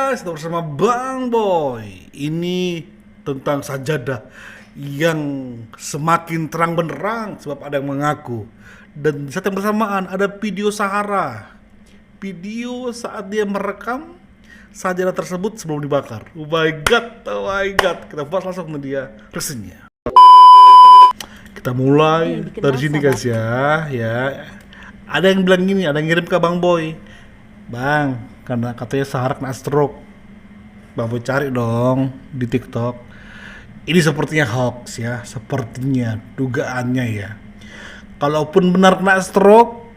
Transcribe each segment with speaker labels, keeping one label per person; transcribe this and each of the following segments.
Speaker 1: guys, kita bersama Bang Boy. Ini tentang sajadah yang semakin terang benderang sebab ada yang mengaku. Dan di saat yang bersamaan ada video Sahara. Video saat dia merekam sajadah tersebut sebelum dibakar. Oh my god, oh my god. Kita bahas langsung ke dia resminya. Kita mulai dari sini guys ya. Ada yang bilang gini, ada yang ngirim ke Bang Boy. Bang, karena katanya Sahara kena stroke. Bang Boy cari dong di TikTok. Ini sepertinya hoax ya, sepertinya dugaannya ya. Kalaupun benar kena stroke,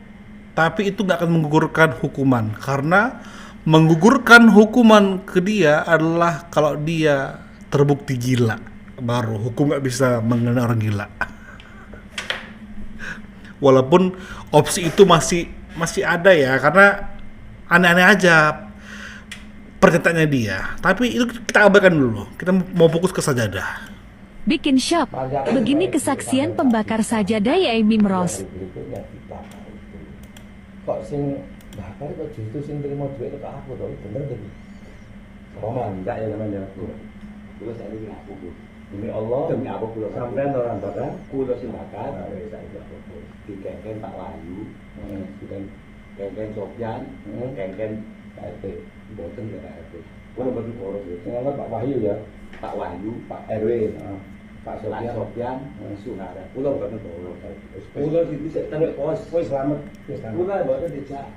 Speaker 1: tapi itu nggak akan menggugurkan hukuman, karena menggugurkan hukuman ke dia adalah kalau dia terbukti gila, baru hukum nggak bisa mengenai orang gila. Walaupun opsi itu masih ada ya, karena aneh-aneh aja pernyataannya dia. Tapi itu kita abaikan dulu. Kita mau fokus ke sajadah.
Speaker 2: Bikin shop. Begini kesaksian pembakar sajadah Yaimim Ros.
Speaker 3: Kok sing bakar kok justru sing terima duit ke aku tuh, bener tuh. Roman enggak ya namanya aku. Kula saiki ngaku, Bu. Demi Allah, demi apa kula sampean orang bakar, kula sing bakar, saiki aku. Dikengken Pak Wahyu, dikengken Sofyan, dikengken Pak RT, mboten ya Pak RT. Kula mboten boros ya. Sing Pak Wahyu ya, Pak Wahyu, Pak RW, Pak Sofyan, Suhara. Kula mboten boros. Kula iki sik tenek pos, wis slamet. Kula mboten dijak.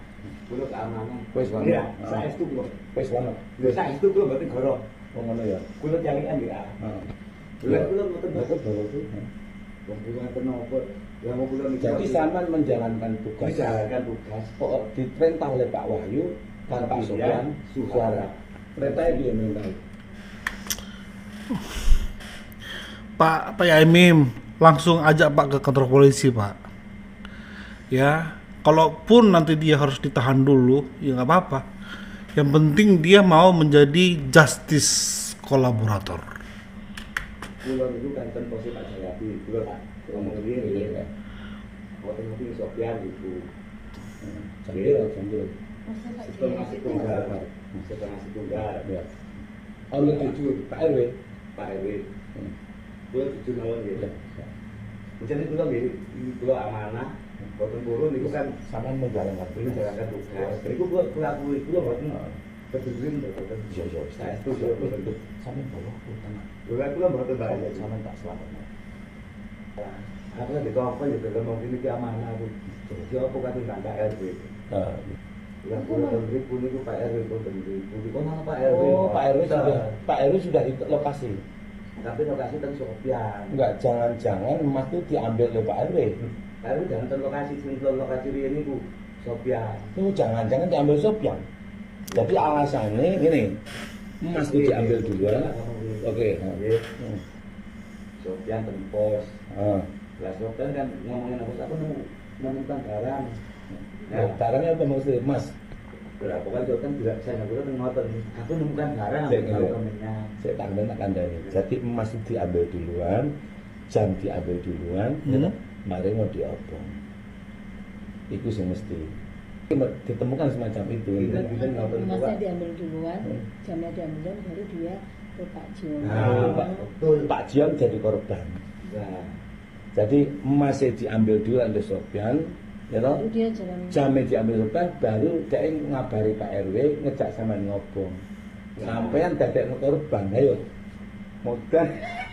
Speaker 3: Kula keamanan. Wis slamet. Ya, saestu kula. Wis slamet. Lho saestu kula mboten goro. Wong ngono ya. Kula jalikan ya. Kula mboten boros. Wong kula kenapa? Ya mau kula jadi sampean menjalankan tugas. Menjalankan tugas. Kok diperintah oleh Pak Wahyu dan Pak Sofyan Suhara. Perintahnya dia perintah.
Speaker 1: Pak Yaimim, langsung ajak Pak ke kantor polisi Pak. Ya, kalaupun nanti dia harus ditahan dulu, ya nggak apa-apa. Yang penting dia mau menjadi justice kolaborator.
Speaker 3: Kula itu kantor polisi Pak Jayadi, kula ngomong ngene ya. Foto-foto Sofyan itu. Sambil. Setengah tunggal. Ya. Oleh jujur Pak RW. Kula jujur mawon ya. Jadi kula amanah, boten purun niku kan sampean menjalankan tugas. Niku kula akui kula boten peduli boten. Iya. Saya itu bentuk sampean bawa tenang. Kula boten bae sampean tak selamat. Aku kan ditoko ya ngomong iki amanah aku. Jadi apa kate Pak RW. Yang kula tembri niku Pak RW boten niku. Kok malah Pak RW? Oh, Pak RW sudah di lokasi. Tapi lokasi teng Sofyan. Enggak, jangan-jangan emas itu diambil oleh Pak RW. Pak RW jangan teng lokasi riyen niku Sofyan. Itu jangan-jangan diambil Sofyan. Jadi alasannya gini, emas itu diambil duluan. Oke. Sofyan teng pos. Lah Sofyan kan ngomongin apa menemukan barang. Nah, barangnya apa maksudnya? Emas. Berapa kali kan tidak saya nggak ngotot. Aku nemukan barang saya tak kandani. Jadi emas itu diambil duluan, jam diambil duluan, mari mau diobong. Itu sih mesti ditemukan semacam itu.
Speaker 4: Emasnya diambil duluan, jamnya diambil duluan, baru dia ke Pak Jion.
Speaker 3: Pak Jion jadi korban. Nah, jadi emasnya diambil duluan oleh Sofyan. Ya toh, jamnya diambil Sofyan, baru dia ngabari Pak RW, ngejak sama ngobong. Sampean dadek korban, ayo. Modal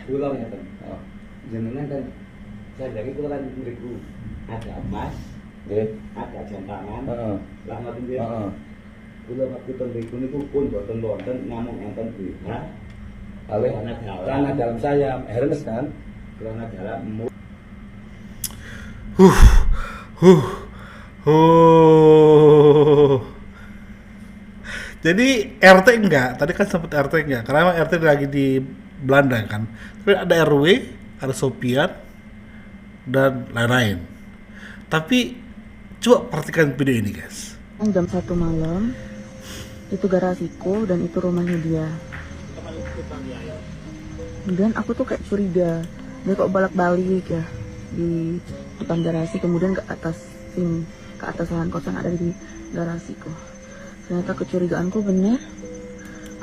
Speaker 3: pulang ya kan. Jenengan kan saya dari kula kan mriku ada emas, ada jam tangan. Lah ngoten nggih. Kula waktu ten mriku niku pun boten wonten namung enten BH. Oleh celana dalam saya, Hermes kan. Celana dalam.
Speaker 1: Jadi RT enggak, tadi kan sempat RT enggak, karena RT lagi di Belanda kan. Tapi ada RW, ada Sofyan, dan lain-lain. Tapi coba perhatikan video ini guys.
Speaker 5: Jam 1 malam, itu garasiku dan itu rumahnya dia. Kemudian aku tuh kayak curiga, dia kok balik-balik ya di depan garasi, kemudian ke atas sini, ke atas lahan kosong ada di garasiku. Ternyata kecurigaanku benar.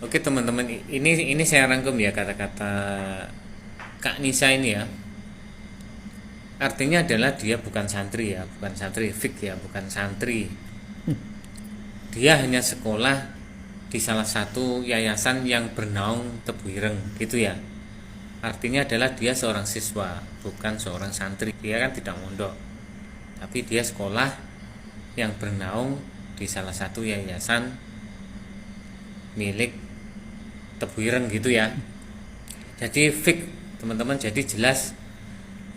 Speaker 6: Oke teman-teman, ini saya rangkum ya kata-kata Kak Nisa ini ya. Artinya adalah dia bukan santri ya, bukan santri fik ya, bukan santri. Dia hanya sekolah di salah satu yayasan yang bernaung Tebu Ireng gitu ya. Artinya adalah dia seorang siswa, bukan seorang santri. Dia kan tidak mondok, tapi dia sekolah yang bernaung di salah satu yayasan milik Tebu Ireng gitu ya. Jadi fik teman-teman, jadi jelas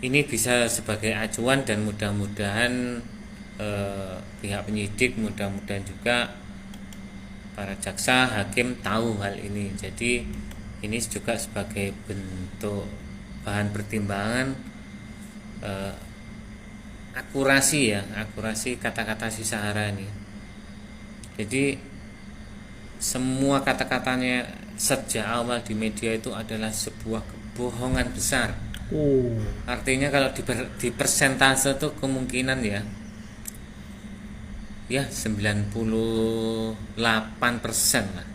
Speaker 6: ini bisa sebagai acuan dan mudah-mudahan pihak penyidik, mudah-mudahan juga para jaksa, hakim tahu hal ini. Jadi ini juga sebagai bentuk bahan pertimbangan akurasi ya, akurasi kata-kata si Sahara ini. Jadi semua kata-katanya sejak awal di media itu adalah sebuah kebohongan besar. Artinya kalau di persentase itu kemungkinan ya 98% lah.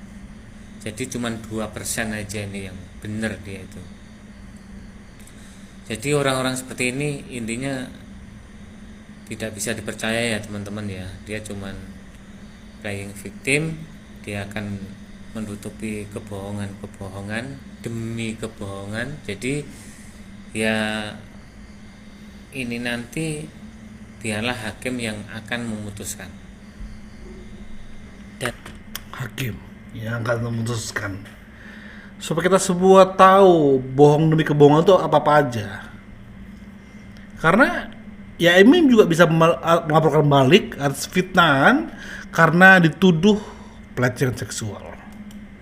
Speaker 6: Jadi cuman 2% aja ini yang benar dia itu. Jadi orang-orang seperti ini intinya tidak bisa dipercaya ya teman-teman ya. Dia cuman playing victim, dia akan menutupi kebohongan demi kebohongan. Jadi ya ini nanti biarlah hakim yang akan memutuskan. Dan
Speaker 1: Hakim yang akan memutuskan. Supaya kita semua tahu bohong demi kebohongan itu apa-apa aja. Karena ya Emim juga bisa melaporkan balik atas fitnahan karena dituduh pelecehan seksual.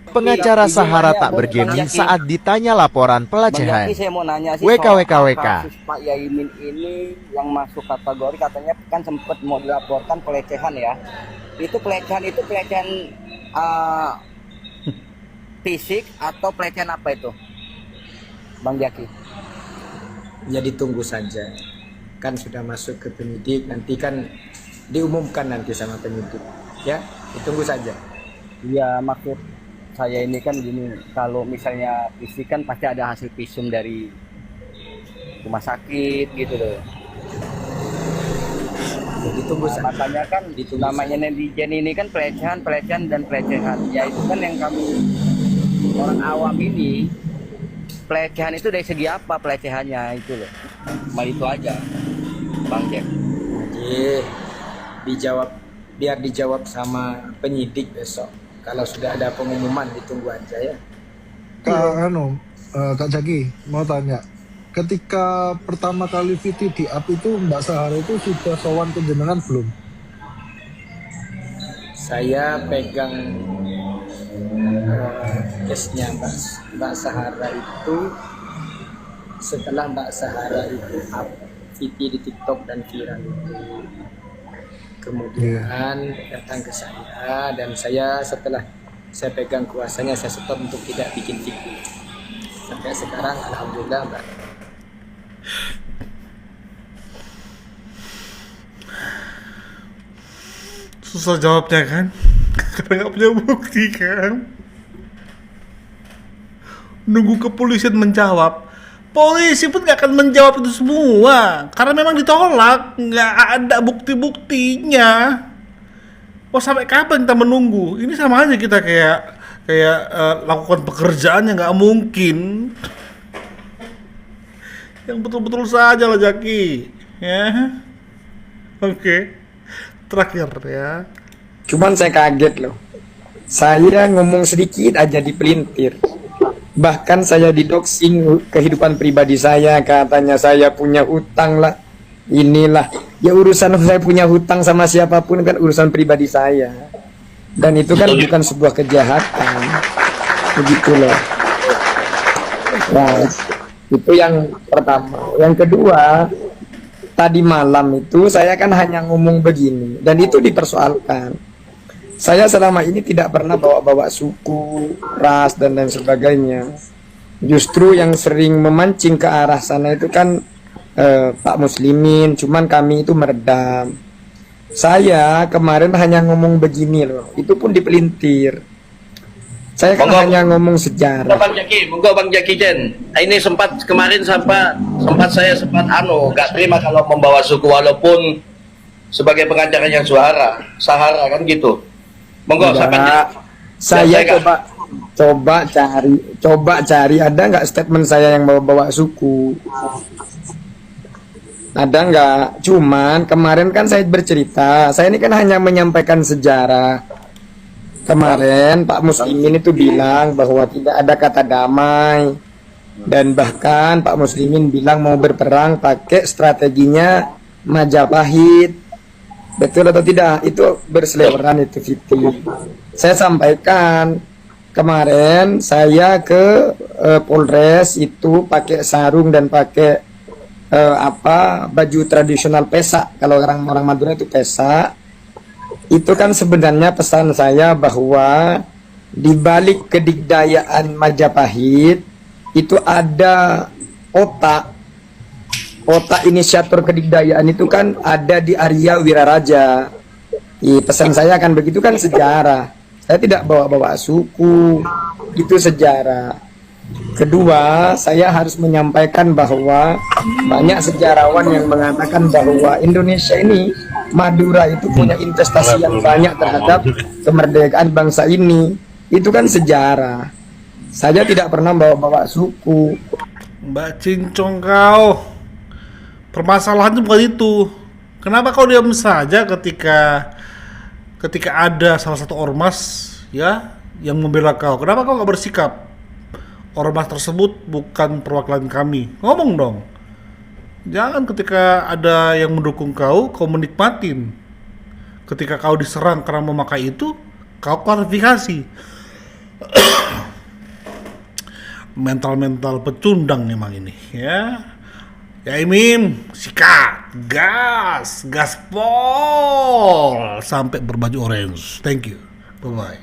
Speaker 7: Pengacara Sahara tak bergeming saat ditanya laporan pelecehan.
Speaker 8: Saya mau nanya sih
Speaker 7: WKWKWK.
Speaker 8: kasus Pak Yaimin ini yang masuk kategori katanya kan sempat mau dilaporkan pelecehan ya. Itu pelecehan fisik atau pelecehan apa itu, Bang Jaki?
Speaker 9: Jadi tunggu saja, kan sudah masuk ke penyidik, nanti kan diumumkan nanti sama penyidik ya, ditunggu saja.
Speaker 8: Iya, maksud saya ini kan gini, kalau misalnya fisik kan pasti ada hasil visum dari rumah sakit gitu loh.
Speaker 9: Ditunggu saja.
Speaker 8: Makanya kan namanya netizen ini kan pelecehan ya itu kan yang kami orang awam ini, pelecehan itu dari segi apa pelecehannya itu loh. Cuma itu aja, Bang Jack.
Speaker 9: Jadi biar dijawab sama penyidik besok. Kalau sudah ada pengumuman ditunggu aja ya.
Speaker 10: Kak Jaki mau tanya, ketika pertama kali video di up itu Mbak Sahara itu sudah sowan ke jenengan belum?
Speaker 9: Saya pegang case-nya Mbak Sahara itu setelah Mbak Sahara itu up video di TikTok dan viral itu. Kemudian datang ke saya dan setelah saya pegang kuasanya saya stop untuk tidak bikin video. Sampai sekarang alhamdulillah Mbak.
Speaker 1: Susah jawabnya kan? Karena nggak punya bukti kan? Nunggu kepolisian menjawab. Polisi pun gak akan menjawab itu semua karena memang ditolak, nggak ada bukti-buktinya. Oh, sampai kapan kita menunggu? Ini sama aja kita kayak lakukan pekerjaan yang nggak mungkin. Yang betul-betul saja lah Jaki, ya. Oke. Terakhir ya.
Speaker 9: Cuman saya kaget loh. Saya ngomong sedikit aja dipelintir. Bahkan saya didoxing kehidupan pribadi saya, katanya saya punya hutang lah, inilah. Ya urusan saya punya hutang sama siapapun kan urusan pribadi saya. Dan itu kan bukan sebuah kejahatan. Begitu loh. Nah, itu yang pertama. Yang kedua, tadi malam itu saya kan hanya ngomong begini dan itu dipersoalkan. Saya selama ini tidak pernah bawa-bawa suku, ras, dan lain sebagainya. Justru yang sering memancing ke arah sana itu kan Pak Muslimin, cuman kami itu meredam. Saya kemarin hanya ngomong begini loh, itu pun dipelintir. Saya kan
Speaker 8: Monggo.
Speaker 9: hanya ngomong sejarah.
Speaker 8: Bang Jaki, monggo Bang Jaki Jen. Ini sempat kemarin sempat saya gak terima kalau membawa suku walaupun sebagai pengacara yang sahara kan gitu. Monggo
Speaker 9: Enggak.
Speaker 8: saya
Speaker 9: Saya coba cari ada nggak statement saya yang bawa suku? Ada nggak? Cuman kemarin kan saya bercerita, saya ini kan hanya menyampaikan sejarah. Kemarin Pak Muslimin itu bilang bahwa tidak ada kata damai, dan bahkan Pak Muslimin bilang mau berperang pakai strateginya Majapahit. Betul atau tidak? Itu berseliweran itu Fitri. Saya sampaikan kemarin saya ke Polres itu pakai sarung dan pakai baju tradisional pesak. Kalau orang Madura itu pesak. Itu kan sebenarnya pesan saya bahwa di balik kedikdayaan Majapahit itu ada otak inisiator kedikdayaan itu kan ada di Arya Wiraraja. Pesan saya kan begitu kan sejarah. Saya tidak bawa-bawa suku, itu sejarah. Kedua, saya harus menyampaikan bahwa banyak sejarawan yang mengatakan bahwa Indonesia ini, Madura itu punya investasi yang banyak terhadap kemerdekaan bangsa ini. Itu kan sejarah. Saya tidak pernah bawa-bawa suku.
Speaker 1: Mbak Cincong, kau permasalahannya bukan itu. Kenapa kau diam saja ketika ada salah satu ormas ya yang membela kau? Kenapa kau nggak bersikap? Ormas tersebut bukan perwakilan kami. Ngomong dong. Jangan ketika ada yang mendukung kau menikmatin. Ketika kau diserang karena memakai itu, kau klarifikasi. Mental pecundang memang ini, ya. Ya Imim, sikat, gaspol sampai berbaju orange. Thank you. Bye bye.